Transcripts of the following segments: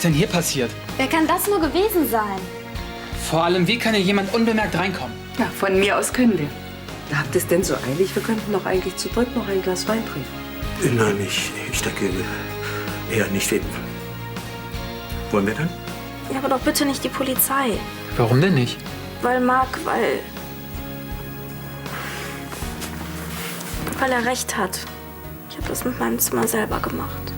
ist denn hier passiert? Wer kann das nur gewesen sein? Vor allem, wie kann hier jemand unbemerkt reinkommen? Ja, von mir aus können wir. Habt ihr es denn so eilig? Wir könnten doch eigentlich zu dritt noch ein Glas Wein trinken. Nein, ich denke eher nicht eben. Wollen wir dann? Ja, aber doch bitte nicht die Polizei. Warum denn nicht? Weil er recht hat. Ich habe das mit meinem Zimmer selber gemacht.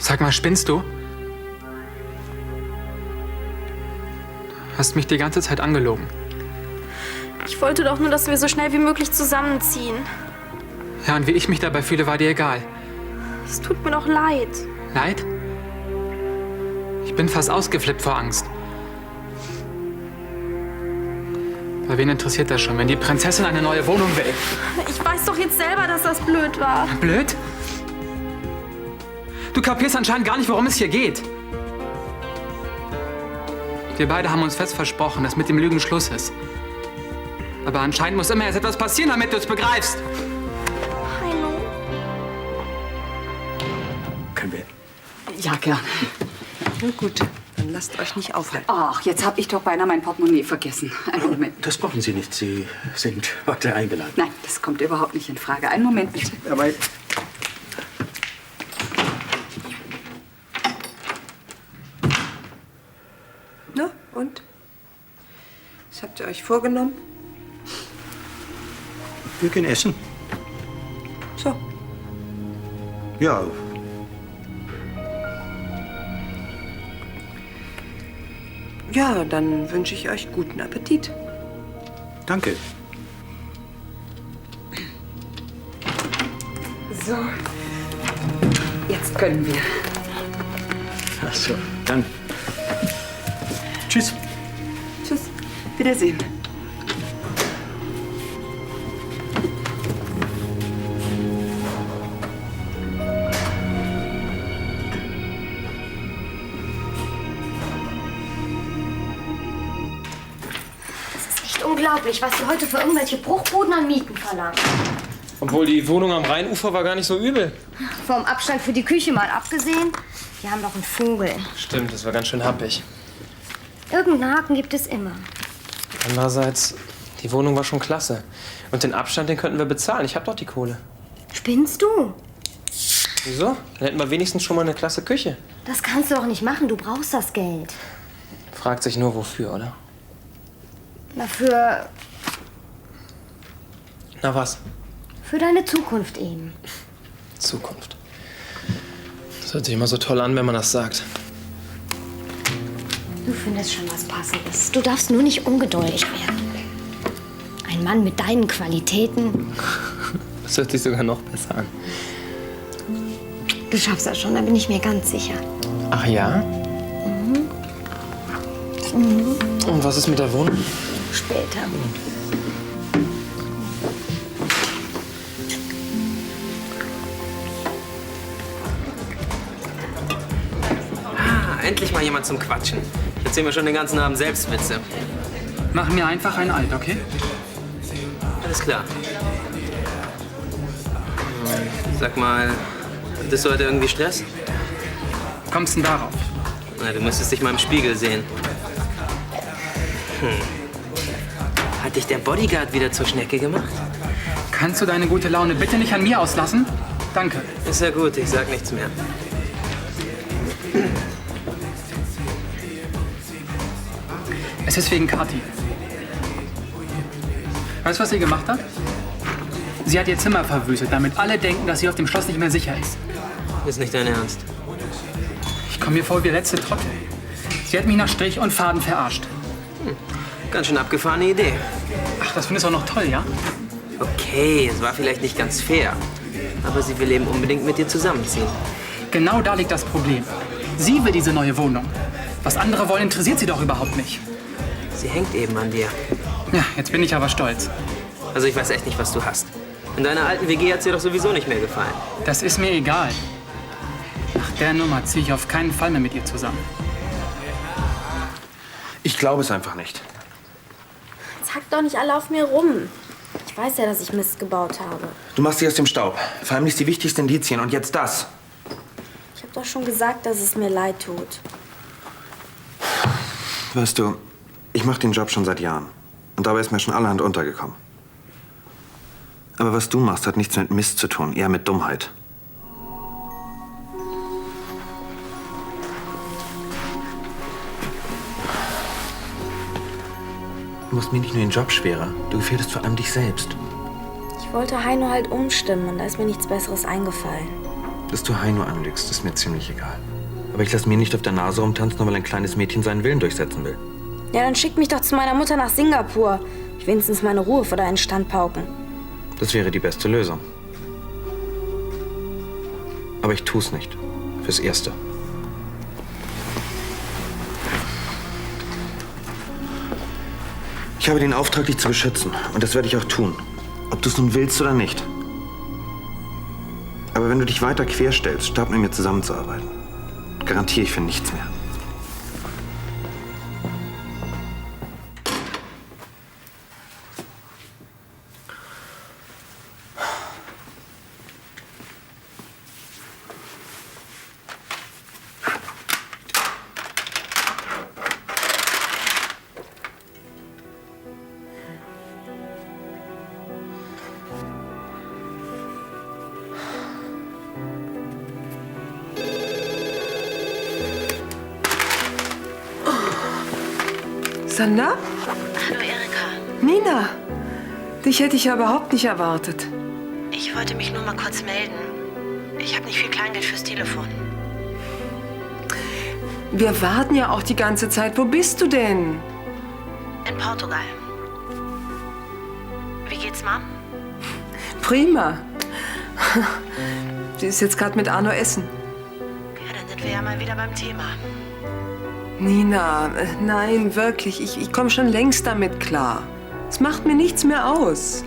Sag mal, spinnst du? Hast mich die ganze Zeit angelogen. Ich wollte doch nur, dass wir so schnell wie möglich zusammenziehen. Ja, und wie ich mich dabei fühle, war dir egal. Es tut mir doch leid. Leid? Ich bin fast ausgeflippt vor Angst. Bei wen interessiert das schon, wenn die Prinzessin eine neue Wohnung will? Ich weiß doch jetzt selber, dass das blöd war. Blöd? Du kapierst anscheinend gar nicht, worum es hier geht. Wir beide haben uns fest versprochen, dass mit dem Lügen Schluss ist. Aber anscheinend muss immer erst etwas passieren, damit du es begreifst. Heino. Können wir? Ja, gerne. Na gut, dann lasst euch nicht aufhalten. Ach, jetzt habe ich doch beinahe mein Portemonnaie vergessen. Einen Moment. Das brauchen Sie nicht. Sie sind heute eingeladen. Nein, das kommt überhaupt nicht in Frage. Einen Moment bitte. Aber Na, und? Was habt ihr euch vorgenommen? wir gehen essen. So. Ja. Ja, dann wünsche ich euch guten Appetit. Danke. So. Jetzt können wir. Ach so, dann. Tschüss. Tschüss. Wiedersehen. Unglaublich, was sie heute für irgendwelche Bruchbuden an Mieten verlangen. Obwohl die Wohnung am Rheinufer war gar nicht so übel. Vom Abstand für die Küche mal abgesehen, die haben doch einen Vogel. Stimmt, das war ganz schön happig. Irgendeinen Haken gibt es immer. Andererseits, die Wohnung war schon klasse. Und den Abstand, den könnten wir bezahlen. Ich hab doch die Kohle. Spinnst du? Wieso? Dann hätten wir wenigstens schon mal eine klasse Küche. Das kannst du doch nicht machen, du brauchst das Geld. Fragt sich nur, wofür, oder? Dafür, Na was? für deine Zukunft eben. Zukunft. Das hört sich immer so toll an, wenn man das sagt. Du findest schon was Passendes. Du darfst nur nicht ungeduldig werden. Ein Mann mit deinen Qualitäten. Das hört sich sogar noch besser an. Du schaffst das schon, da bin ich mir ganz sicher. Ach ja? Und was ist mit der Wohnung? Später. Endlich mal jemand zum Quatschen. Ich erzähle mir schon den ganzen Abend selbst Witze. Mach mir einfach ein Alt, okay? Alles klar. Sag mal, hattest du heute irgendwie Stress? Kommst denn darauf? Na, du müsstest dich mal im Spiegel sehen. Hat dich der Bodyguard wieder zur Schnecke gemacht? Kannst du deine gute Laune bitte nicht an mir auslassen? Danke. Ist ja gut, ich sag nichts mehr. Es ist wegen Kathi. Weißt du, was sie gemacht hat? Sie hat ihr Zimmer verwüstet, damit alle denken, dass sie auf dem Schloss nicht mehr sicher ist. Ist nicht dein Ernst. Ich komme mir vor wie der letzte Trottel. Sie hat mich nach Strich und Faden verarscht. Ganz schön abgefahrene Idee. Ach, das findest du auch noch toll, ja? Okay, es war vielleicht nicht ganz fair. aber sie will eben unbedingt mit dir zusammenziehen. Genau da liegt das Problem. Sie will diese neue Wohnung. Was andere wollen, interessiert sie doch überhaupt nicht. Sie hängt eben an dir. Ja, jetzt bin ich aber stolz. Also ich weiß echt nicht, was du hast. In deiner alten WG hat's dir doch sowieso nicht mehr gefallen. Das ist mir egal. Nach der Nummer ziehe ich auf keinen Fall mehr mit ihr zusammen. Ich glaube es einfach nicht. Jetzt hackt doch nicht alle auf mir rum. Ich weiß ja, dass ich Mist gebaut habe. Du machst dich aus dem Staub. Verheimlichst die wichtigsten Indizien und jetzt das. Ich habe doch schon gesagt, dass es mir leid tut. Weißt du, ich mache den Job schon seit Jahren. Und dabei ist mir schon allerhand untergekommen. Aber was du machst, hat nichts mit Mist zu tun, eher mit Dummheit. Du machst mir nicht nur den Job schwerer, du gefährdest vor allem dich selbst. Ich wollte Heino halt umstimmen und da ist mir nichts Besseres eingefallen. Dass du Heino anlügst, ist mir ziemlich egal. Aber ich lasse mir nicht auf der Nase rumtanzen, nur weil ein kleines Mädchen seinen Willen durchsetzen will. Ja, dann schick mich doch zu meiner Mutter nach Singapur. Ich wenigstens meine Ruhe vor deinen Standpauken. Das wäre die beste Lösung. Aber ich tu's nicht. Fürs Erste. Ich habe den Auftrag, dich zu beschützen. Und das werde ich auch tun. Ob du es nun willst oder nicht. Aber wenn du dich weiter querstellst, statt mit mir zusammenzuarbeiten, garantiere ich für nichts mehr. Sander? Hallo Erika. Nina, dich hätte ich ja überhaupt nicht erwartet. Ich wollte mich nur mal kurz melden. Ich habe nicht viel Kleingeld fürs Telefon. Wir warten ja auch die ganze Zeit. Wo bist du denn? In Portugal. Wie geht's Mom? Prima. Sie ist jetzt gerade mit Arno essen. Ja, dann sind wir ja mal wieder beim Thema. Nina, nein, wirklich. Ich komme schon längst damit klar. Es macht mir nichts mehr aus.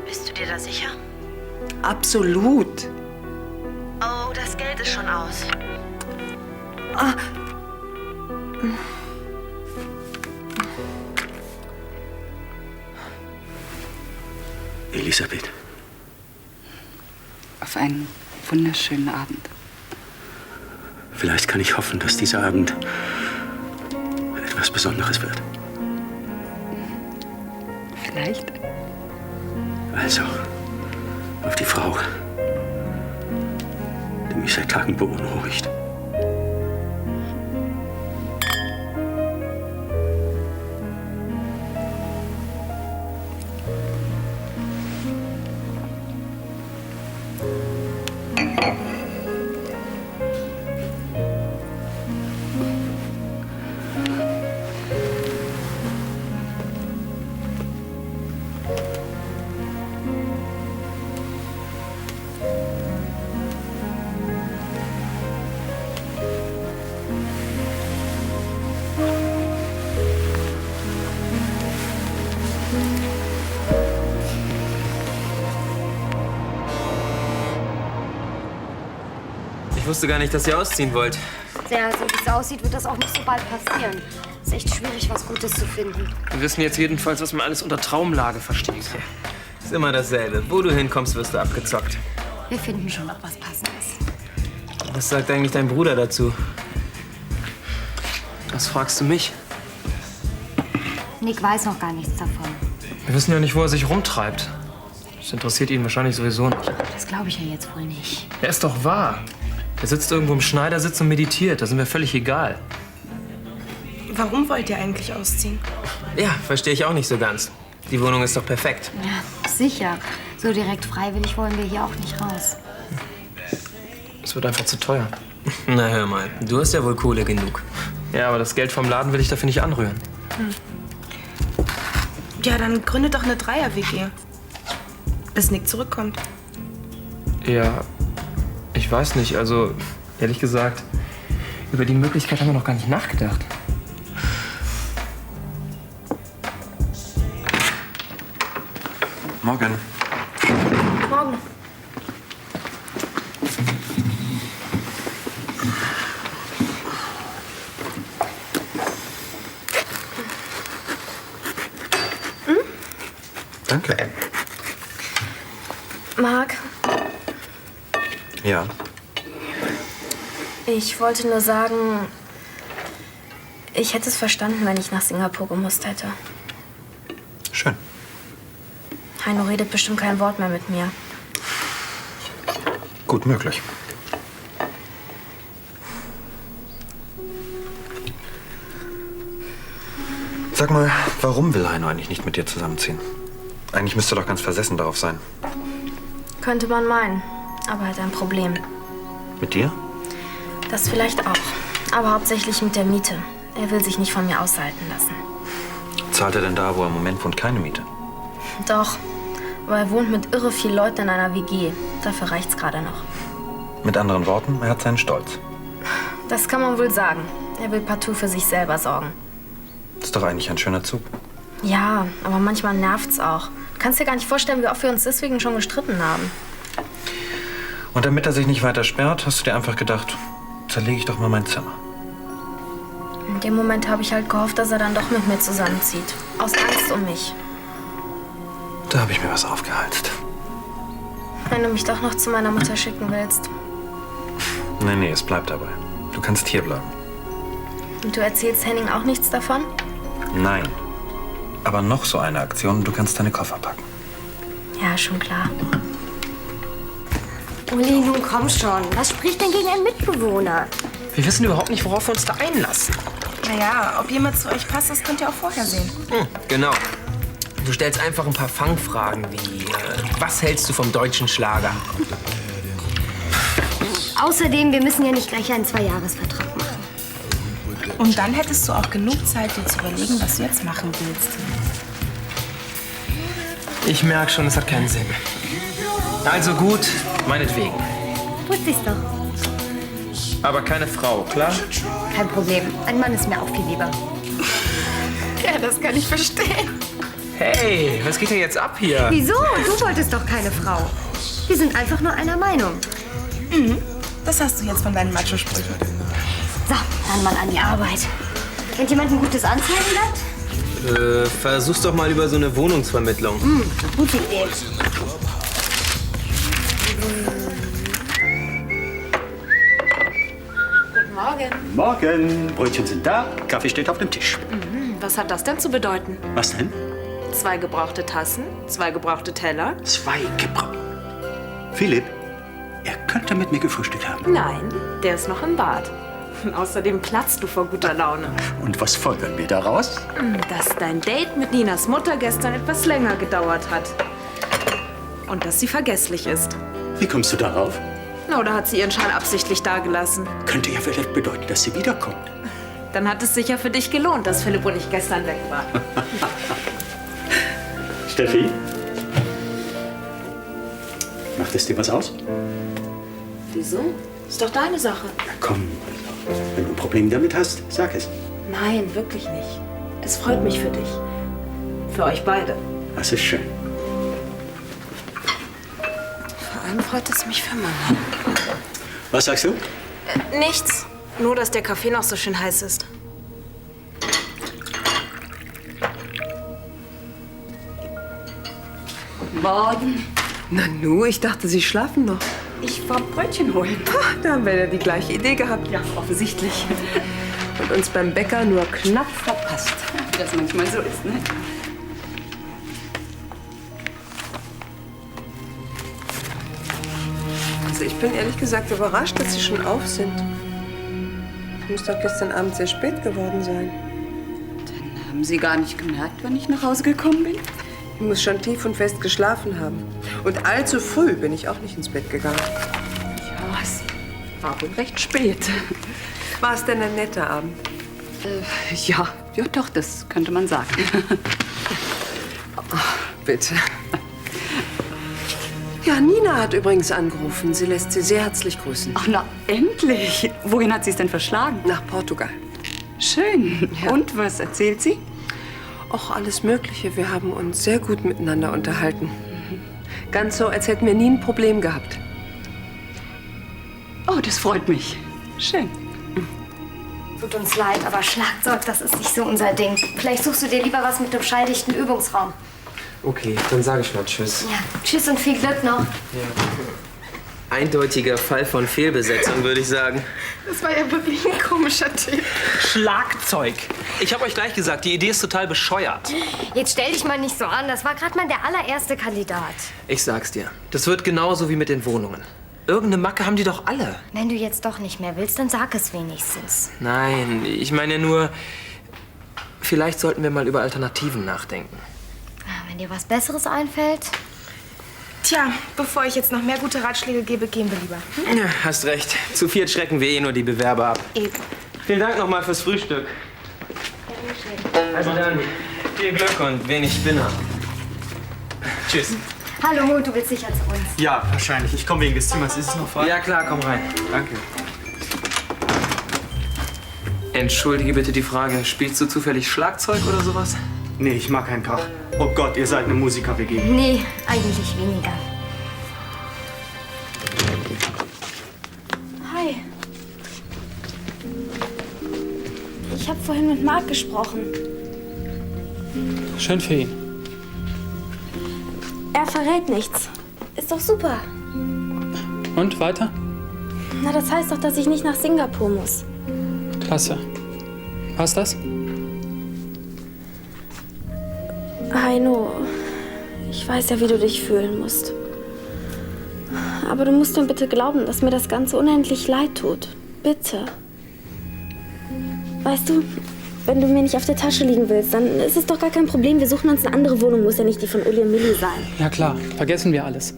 Bist du dir da sicher? Absolut. Oh, das Geld ist schon aus. Ah. Elisabeth. Auf einen wunderschönen Abend. Vielleicht kann ich hoffen, dass dieser Abend etwas Besonderes wird. Vielleicht. Also, auf die Frau, die mich seit Tagen beunruhigt. Ich wusste gar nicht, dass ihr ausziehen wollt. Ja, so wie es aussieht, wird das auch nicht so bald passieren. Ist echt schwierig, was Gutes zu finden. Wir wissen jetzt jedenfalls, was man alles unter Traumlage versteht. Ist immer dasselbe. Wo du hinkommst, wirst du abgezockt. Wir finden schon noch was Passendes. Was sagt eigentlich dein Bruder dazu? Was fragst du mich? Nick weiß noch gar nichts davon. Wir wissen ja nicht, wo er sich rumtreibt. Das interessiert ihn wahrscheinlich sowieso nicht. Das glaube ich ja jetzt wohl nicht. Ja, ist doch wahr. Er sitzt irgendwo im Schneidersitz und meditiert. Da sind wir völlig egal. Warum wollt ihr eigentlich ausziehen? Ja, verstehe ich auch nicht so ganz. Die Wohnung ist doch perfekt. Ja, sicher. So direkt freiwillig wollen wir hier auch nicht raus. Es wird einfach zu teuer. Na hör mal, du hast ja wohl Kohle genug. Ja, aber das Geld vom Laden will ich dafür nicht anrühren. Ja, dann gründet doch eine Dreier-WG. Bis Nick zurückkommt. Ja, ich weiß nicht. Also, ehrlich gesagt, über die Möglichkeit haben wir noch gar nicht nachgedacht. Morgen. Morgen. Danke. Marc, Ja. ich wollte nur sagen, ich hätte es verstanden, wenn ich nach Singapur gemusst hätte. Schön. Heino redet bestimmt kein Wort mehr mit mir. Gut möglich. Sag mal, warum will Heino eigentlich nicht mit dir zusammenziehen? Eigentlich müsste er doch ganz versessen darauf sein. Könnte man meinen, aber er hat ein Problem. Mit dir? Das vielleicht auch, aber hauptsächlich mit der Miete. Er will sich nicht von mir aushalten lassen. Zahlt er denn da, wo er im Moment wohnt, keine Miete? Doch, aber er wohnt mit irre viel Leuten in einer WG. Dafür reicht's gerade noch. Mit anderen Worten, er hat seinen Stolz. Das kann man wohl sagen. Er will partout für sich selber sorgen. Ist doch eigentlich ein schöner Zug. Ja, aber manchmal nervt's auch. Du kannst dir gar nicht vorstellen, wie oft wir uns deswegen schon gestritten haben. Und damit er sich nicht weiter sperrt, hast du dir einfach gedacht, zerlege ich doch mal mein Zimmer. In dem Moment habe ich halt gehofft, dass er dann doch mit mir zusammenzieht. Aus Angst um mich. Da habe ich mir was aufgehalst. Wenn du mich doch noch zu meiner Mutter schicken willst. Nee, es bleibt dabei. Du kannst hier bleiben. Und du erzählst Henning auch nichts davon? Nein. Aber noch so eine Aktion und du kannst deine Koffer packen. Ja, schon klar. Uli, nun komm schon. Was spricht denn gegen einen Mitbewohner? Wir wissen überhaupt nicht, worauf wir uns da einlassen. Naja, ob jemand zu euch passt, das könnt ihr auch vorher sehen. Genau. Du stellst einfach ein paar Fangfragen wie, was hältst du vom deutschen Schlager? Außerdem, wir müssen ja nicht gleich einen 2-Jahres-Vertrag machen. Und dann hättest du auch genug Zeit, dir zu überlegen, was du jetzt machen willst. Ich merke schon, es hat keinen Sinn. Also gut, meinetwegen. Wusste ich's doch. Aber keine Frau, klar? Kein Problem. Ein Mann ist mir auch viel lieber. Ja, das kann ich verstehen. Hey, was geht denn jetzt ab hier? Wieso? Du wolltest doch keine Frau. Wir sind einfach nur einer Meinung. Das hast du jetzt von deinen Macho-Sprüchen. So, dann mal an die Arbeit. Kennt jemand ein gutes Anzeigenblatt? Versuch's doch mal über so eine Wohnungsvermittlung. Gute Idee. Guten Morgen. Morgen. Brötchen sind da, Kaffee steht auf dem Tisch. Was hat das denn zu bedeuten? Was denn? 2 gebrauchte Tassen, 2 gebrauchte Teller? 2 gebraucht. Philipp, er könnte mit mir gefrühstückt haben. Nein, der ist noch im Bad. Und außerdem platzt du vor guter Laune. Und was folgern wir daraus? Dass dein Date mit Ninas Mutter gestern etwas länger gedauert hat. Und dass sie vergesslich ist. Wie kommst du darauf? Oder hat sie ihren Schal absichtlich dagelassen? Könnte ja vielleicht bedeuten, dass sie wiederkommt. Dann hat es sich ja für dich gelohnt, dass Philipp und ich gestern weg war. Steffi? Macht es dir was aus? Wieso? Ist doch deine Sache. Ja, komm. Wenn du ein Problem damit hast, sag es. Nein, wirklich nicht. Es freut mich für dich. Für euch beide. Das ist schön. Vor allem freut es mich für Mama. Was sagst du? Nichts. Nur, dass der Kaffee noch so schön heiß ist. Morgen. Nanu, ich dachte, Sie schlafen noch. Ich war Brötchen holen. Da haben wir ja die gleiche Idee gehabt. Ja, offensichtlich. Und uns beim Bäcker nur knapp verpasst. Wie das manchmal so ist, ne? Also ich bin ehrlich gesagt überrascht, dass Sie schon auf sind. Es muss doch gestern Abend sehr spät geworden sein. Dann haben Sie gar nicht gemerkt, wann ich nach Hause gekommen bin? Ich muss schon tief und fest geschlafen haben. Und allzu früh bin ich auch nicht ins Bett gegangen. Ja, es war wohl recht spät. War es denn ein netter Abend? Ja, doch, das könnte man sagen. Bitte. Ja, Nina hat übrigens angerufen. Sie lässt Sie sehr herzlich grüßen. Ach, na, endlich. Wohin hat sie es denn verschlagen? Nach Portugal. Schön. Ja. Und was erzählt sie? Auch alles Mögliche. Wir haben uns sehr gut miteinander unterhalten. Ganz so, als hätten wir nie ein Problem gehabt. Oh, das freut mich. Schön. Tut uns leid, aber Schlagzeug, das ist nicht so unser Ding. Vielleicht suchst du dir lieber was mit einem schalldichten Übungsraum. Okay, dann sage ich mal Tschüss. Ja, tschüss und viel Glück noch. Eindeutiger Fall von Fehlbesetzung, würde ich sagen. Das war ja wirklich ein komischer Typ. Schlagzeug. Ich habe euch gleich gesagt, die Idee ist total bescheuert. Jetzt stell dich mal nicht so an. Das war gerade mal der allererste Kandidat. Ich sag's dir, das wird genauso wie mit den Wohnungen. Irgendeine Macke haben die doch alle. Wenn du jetzt doch nicht mehr willst, dann sag es wenigstens. Nein, ich meine nur, vielleicht sollten wir mal über Alternativen nachdenken. Wenn dir was Besseres einfällt. Tja, bevor ich jetzt noch mehr gute Ratschläge gebe, gehen wir lieber. Ja, hast recht. Zu viert schrecken wir eh nur die Bewerber ab. Eben. Vielen Dank nochmal fürs Frühstück. Also dann, viel Glück und wenig Spinner. Tschüss. Hallo, du willst sicher zu uns. Ja, wahrscheinlich. Ich komme wegen des Zimmers. Ist es noch frei? Ja klar, komm rein. Danke. Entschuldige bitte die Frage, spielst du zufällig Schlagzeug oder sowas? Nee, ich mag keinen Krach. Oh Gott, ihr seid eine Musiker-WG. Nee, eigentlich weniger. Hi. Ich habe vorhin mit Marc gesprochen. Schön für ihn. Er verrät nichts. Ist doch super. Und weiter? Na, das heißt doch, dass ich nicht nach Singapur muss. Klasse. War's das? Heino, ich weiß ja, wie du dich fühlen musst. Aber du musst mir bitte glauben, dass mir das Ganze unendlich leid tut. Bitte. Weißt du, wenn du mir nicht auf der Tasche liegen willst, dann ist es doch gar kein Problem. Wir suchen uns eine andere Wohnung, muss ja nicht die von Uli und Milli sein. Ja klar, vergessen wir alles.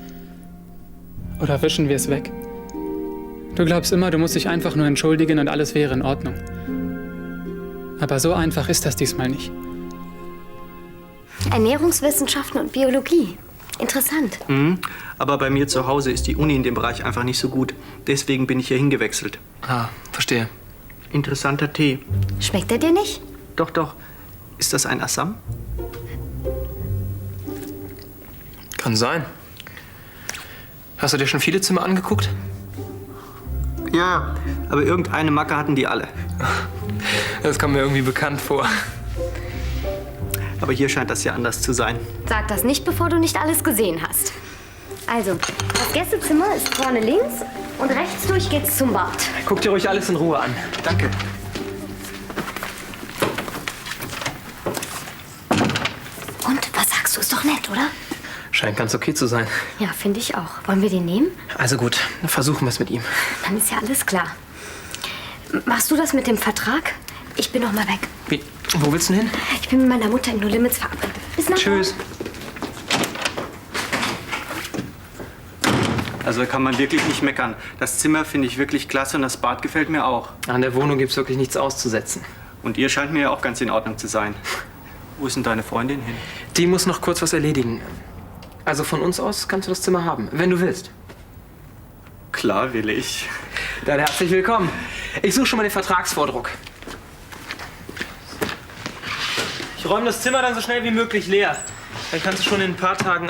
Oder wischen wir es weg. Du glaubst immer, du musst dich einfach nur entschuldigen und alles wäre in Ordnung. Aber so einfach ist das diesmal nicht. Ernährungswissenschaften und Biologie. Interessant. Mhm. Aber bei mir zu Hause ist die Uni in dem Bereich einfach nicht so gut. Deswegen bin ich hier hingewechselt. Ah, verstehe. Interessanter Tee. Schmeckt er dir nicht? Doch, doch. Ist das ein Assam? Kann sein. Hast du dir schon viele Zimmer angeguckt? Ja, aber irgendeine Macke hatten die alle. Das kommt mir irgendwie bekannt vor. Aber hier scheint das ja anders zu sein. Sag das nicht, bevor du nicht alles gesehen hast. Also, das Gästezimmer ist vorne links und rechts durch geht's zum Bad. Guck dir ruhig alles in Ruhe an. Danke. Und, was sagst du? Ist doch nett, oder? Scheint ganz okay zu sein. Ja, finde ich auch. Wollen wir den nehmen? Also gut, versuchen wir es mit ihm. Dann ist ja alles klar. Machst du das mit dem Vertrag? Ich bin noch mal weg. Wie? Wo willst du denn hin? Ich bin mit meiner Mutter in No Limits verabredet. Bis nachher. Tschüss. Also da kann man wirklich nicht meckern. Das Zimmer finde ich wirklich klasse und das Bad gefällt mir auch. An der Wohnung gibt es wirklich nichts auszusetzen. Und ihr scheint mir ja auch ganz in Ordnung zu sein. Wo ist denn deine Freundin hin? Die muss noch kurz was erledigen. Also von uns aus kannst du das Zimmer haben, wenn du willst. Klar will ich. Dann herzlich willkommen. Ich suche schon mal den Vertragsvordruck. Ich räume das Zimmer dann so schnell wie möglich leer. Dann kannst du schon in ein paar Tagen...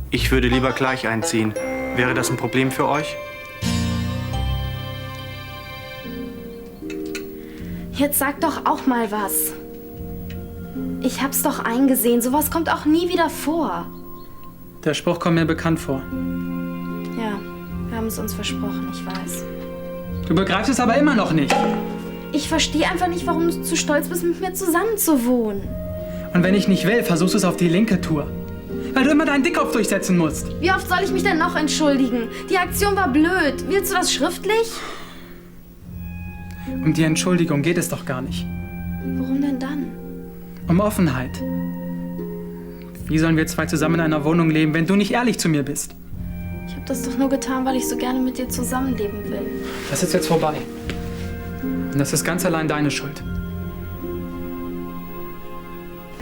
Ich würde lieber gleich einziehen. Wäre das ein Problem für euch? Jetzt sag doch auch mal was. Ich hab's doch eingesehen. Sowas kommt auch nie wieder vor. Der Spruch kommt mir bekannt vor. Ja, wir haben es uns versprochen, ich weiß. Du begreifst es aber immer noch nicht. Ich verstehe einfach nicht, warum du zu stolz bist, mit mir zusammen zu wohnen. Und wenn ich nicht will, versuchst du es auf die linke Tour. Weil du immer deinen Dickkopf durchsetzen musst. Wie oft soll ich mich denn noch entschuldigen? Die Aktion war blöd. Willst du das schriftlich? Um die Entschuldigung geht es doch gar nicht. Worum denn dann? Um Offenheit. Wie sollen wir zwei zusammen in einer Wohnung leben, wenn du nicht ehrlich zu mir bist? Ich habe das doch nur getan, weil ich so gerne mit dir zusammenleben will. Das ist jetzt vorbei. Und das ist ganz allein deine Schuld.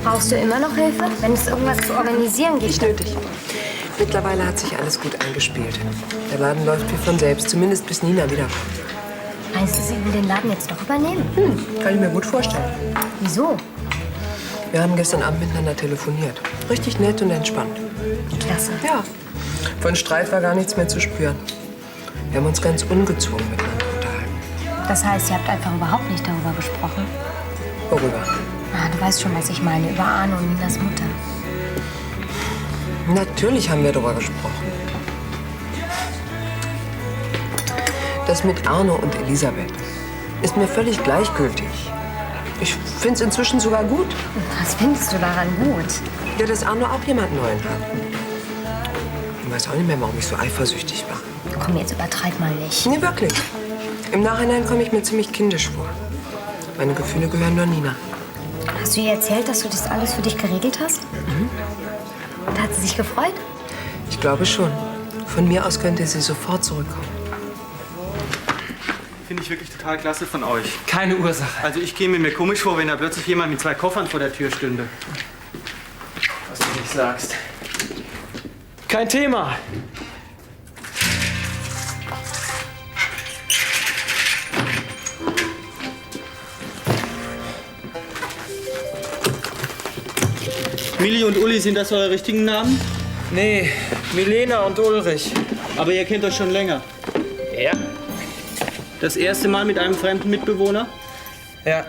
Brauchst du immer noch Hilfe, wenn es irgendwas zu organisieren gibt? Nicht nötig. Mittlerweile hat sich alles gut eingespielt. Der Laden läuft wie von selbst, zumindest bis Nina wiederkommt. Meinst du, sie will den Laden jetzt doch übernehmen? Kann ich mir gut vorstellen. Wieso? Wir haben gestern Abend miteinander telefoniert. Richtig nett und entspannt. Klasse. Ja. Von Streit war gar nichts mehr zu spüren. Wir haben uns ganz ungezwungen miteinander unterhalten. Das heißt, ihr habt einfach überhaupt nicht darüber gesprochen? Worüber? Ah, du weißt schon, was ich meine. Über Arno und Ninas Mutter. Natürlich haben wir darüber gesprochen. Das mit Arno und Elisabeth ist mir völlig gleichgültig. Ich finde es inzwischen sogar gut. Was findest du daran gut? Ja, dass Arno auch jemand Neuen hat. Ich weiß auch nicht mehr, warum ich so eifersüchtig war. Komm, jetzt übertreib mal nicht. Nee, wirklich. Im Nachhinein komme ich mir ziemlich kindisch vor. Meine Gefühle gehören nur Nina. Hast du ihr erzählt, dass du das alles für dich geregelt hast? Und hat sie sich gefreut? Ich glaube schon. Von mir aus könnte sie sofort zurückkommen. Finde ich wirklich total klasse von euch. Keine Ursache. Also ich käme mir komisch vor, wenn da plötzlich jemand mit 2 Koffern vor der Tür stünde. Was du nicht sagst. Kein Thema. Milli und Uli, sind das eure richtigen Namen? Nee, Milena und Ulrich. Aber ihr kennt euch schon länger. Ja. Das erste Mal mit einem fremden Mitbewohner? Ja.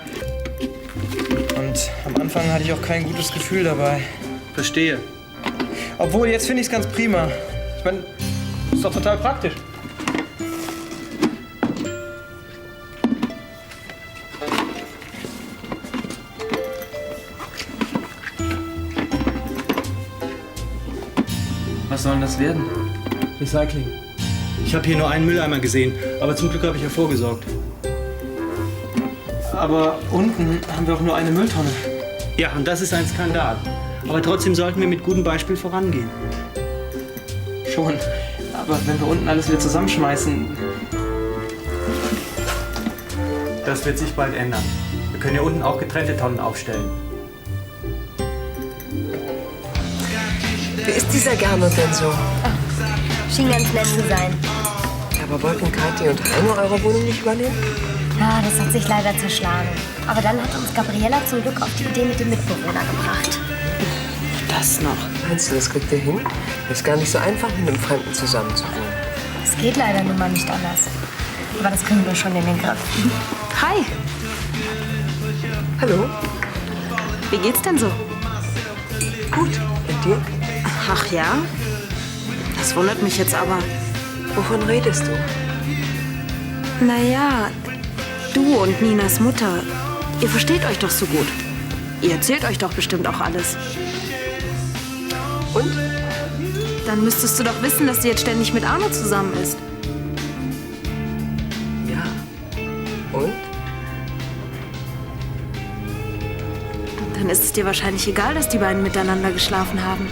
Und am Anfang hatte ich auch kein gutes Gefühl dabei. Verstehe. Obwohl, jetzt finde ich es ganz prima. Ich meine, ist doch total praktisch. Was soll denn das werden? Recycling. Ich habe hier nur einen Mülleimer gesehen, aber zum Glück habe ich ja vorgesorgt. Aber unten haben wir auch nur eine Mülltonne. Ja, und das ist ein Skandal. Aber trotzdem sollten wir mit gutem Beispiel vorangehen. Schon. Aber wenn wir unten alles wieder zusammenschmeißen... Das wird sich bald ändern. Wir können ja unten auch getrennte Tonnen aufstellen. Wie ist dieser Gernot denn so? Schien ganz nett zu sein. Aber wollten Kathi und Heino eure Wohnung nicht übernehmen? Ja, das hat sich leider zerschlagen. Aber dann hat uns Gabriela zum Glück auf die Idee mit dem Mitbewohner gebracht. Das noch. Meinst du, das kriegt ihr hin? Ist gar nicht so einfach, mit einem Fremden zusammenzuwohnen. Es geht leider nun mal nicht anders. Aber das kriegen wir schon in den Griff. Hi. Hallo. Wie geht's denn so? Gut. Und dir? Ach ja? Das wundert mich jetzt aber. Wovon redest du? Naja, du und Ninas Mutter, ihr versteht euch doch so gut. Ihr erzählt euch doch bestimmt auch alles. Und? Dann müsstest du doch wissen, dass sie jetzt ständig mit Arno zusammen ist. Ja. Und? Dann ist es dir wahrscheinlich egal, dass die beiden miteinander geschlafen haben.